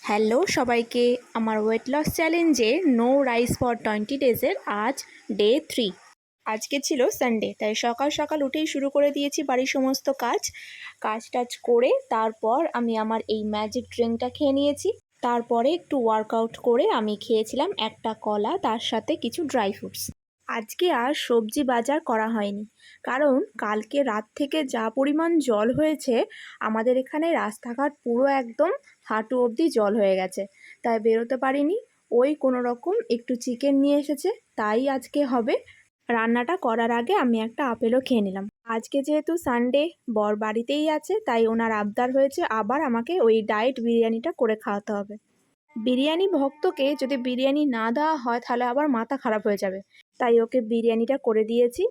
Hello সবাইকে, আমার weight loss চ্যালেঞ্জে নো রাইস ফর 20 ডেজের আজ ডে 3। আজকে ছিল সানডে, তাই সকাল সকাল উঠেই শুরু করে দিয়েছি বাড়ির সমস্ত কাজ করে তারপর আমি আমার এই ম্যাজিক ড্রিঙ্কটা খেয়ে নিয়েছি। তারপরে একটু ওয়ার্কআউট করে আমি খেয়েছিলাম একটা কলা, তার সাথে কিছু ড্রাই ফ্রুটস। আজকে আর সবজি বাজার করা হয়নি, কারণ কালকে রাত থেকে যা পরিমাণ জল হয়েছে আমাদের এখানে রাস্তাঘাট পুরো একদম হাঁটু অবধি জল হয়ে গেছে, তাই বেরোতে পারিনি। ওই কোনো রকম একটু চিকেন নিয়ে এসেছে, তাই আজকে হবে। রান্নাটা করার আগে আমি একটা আপেলও খেয়ে নিলাম। আজকে যেহেতু সানডে, বর বাড়িতেই আছে, তাই ওনার আবদার হয়েছে আবার আমাকে ওই ডায়েট বিরিয়ানিটা করে খাওয়াতে হবে। বিরিয়ানি ভক্তকে যদি বিরিয়ানি না দেওয়া হয় তাহলে আবার মাথা খারাপ হয়ে যাবে, তাই ওকে বিরিয়ানিটা করে দিয়েছি।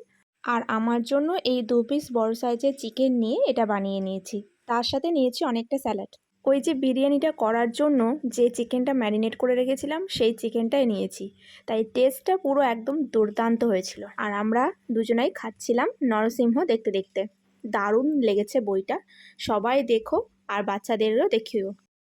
আর আমার জন্য এই 2 পিস বড় সাইজের চিকেন নিয়ে এটা বানিয়ে নিয়েছি, তার সাথে নিয়েছি অনেকটা স্যালাড। ওই যে বিরিয়ানিটা করার জন্য যে চিকেনটা ম্যারিনেট করে রেখেছিলাম সেই চিকেনটাই নিয়েছি, তাই টেস্টটা পুরো একদম দুর্দান্ত হয়েছিল। আর আমরা দুজনাই খাচ্ছিলাম নরসিংহ দেখতে দেখতে। দারুণ লেগেছে বইটা, সবাই দেখো আর বাচ্চাদেরও দেখিও।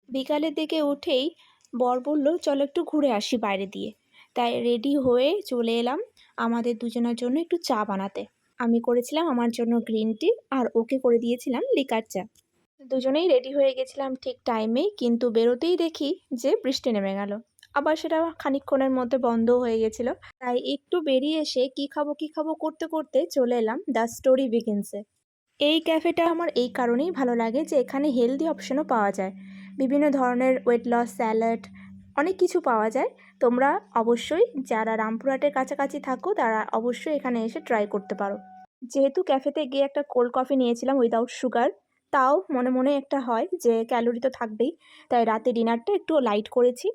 বিকালের দিকে উঠেই বর বলল চলো একটু ঘুরে আসি বাইরে দিয়ে, তাই রেডি হয়ে চলে এলাম আমাদের দুজনের জন্য একটু চা বানাতে। আমি করেছিলাম আমার জন্য গ্রিন টি, আর ওকে করে দিয়েছিলাম লিকার চা। দুজনেই রেডি হয়ে গেছিলাম ঠিক টাইমেই, কিন্তু বেরোতেই দেখি যে বৃষ্টি নেমে গেল। আবার সেটা খানিকক্ষণের মধ্যে বন্ধ হয়ে গেছিল, তাই একটু বেরিয়ে এসে কী খাবো করতে করতে চলে এলাম দ্য স্টোরি বিগিনসে। এই ক্যাফেটা আমার এই কারণেই ভালো লাগে যে এখানে হেলদি অপশনও পাওয়া যায়, বিভিন্ন ধরনের ওয়েট লস স্যালাড, অনেক কিছু পাওয়া যায়। তোমরা অবশ্যই যারা রামপুরহাটের কাছাকাছি থাকো তারা অবশ্যই এখানে এসে ট্রাই করতে পারো। যেহেতু ক্যাফেতে গিয়ে একটা কোল্ড কফি নিয়েছিলাম উইদাউট সুগার, তাও মনে মনে একটা হয় যে ক্যালোরি তো থাকবেই, তাই রাতে ডিনারটা একটু লাইট করেছি।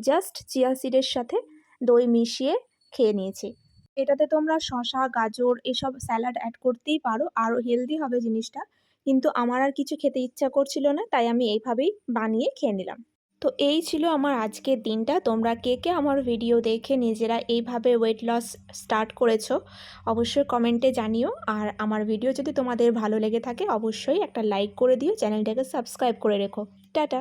জাস্ট চিয়া সিডের সাথে দই মিশিয়ে খেয়ে নিয়েছি। এটাতে তোমরা শসা, গাজর এসব স্যালাড অ্যাড করতেই পারো, আরও হেলদি হবে জিনিসটা। কিন্তু আমার আর কিছু খেতে ইচ্ছা করছিল না, তাই আমি এইভাবেই বানিয়ে খেয়ে নিলাম। তো এই ছিল আমার আজকের দিনটা। তোমরা কে কে আমার ভিডিও দেখে নিজেরা এইভাবে ওয়েট লস স্টার্ট করেছো অবশ্যই কমেন্টে জানিও। আর আমার ভিডিও যদি তোমাদের ভালো লেগে থাকে অবশ্যই একটা লাইক করে দিও, চ্যানেলটাকে সাবস্ক্রাইব করে রেখো। টাটা।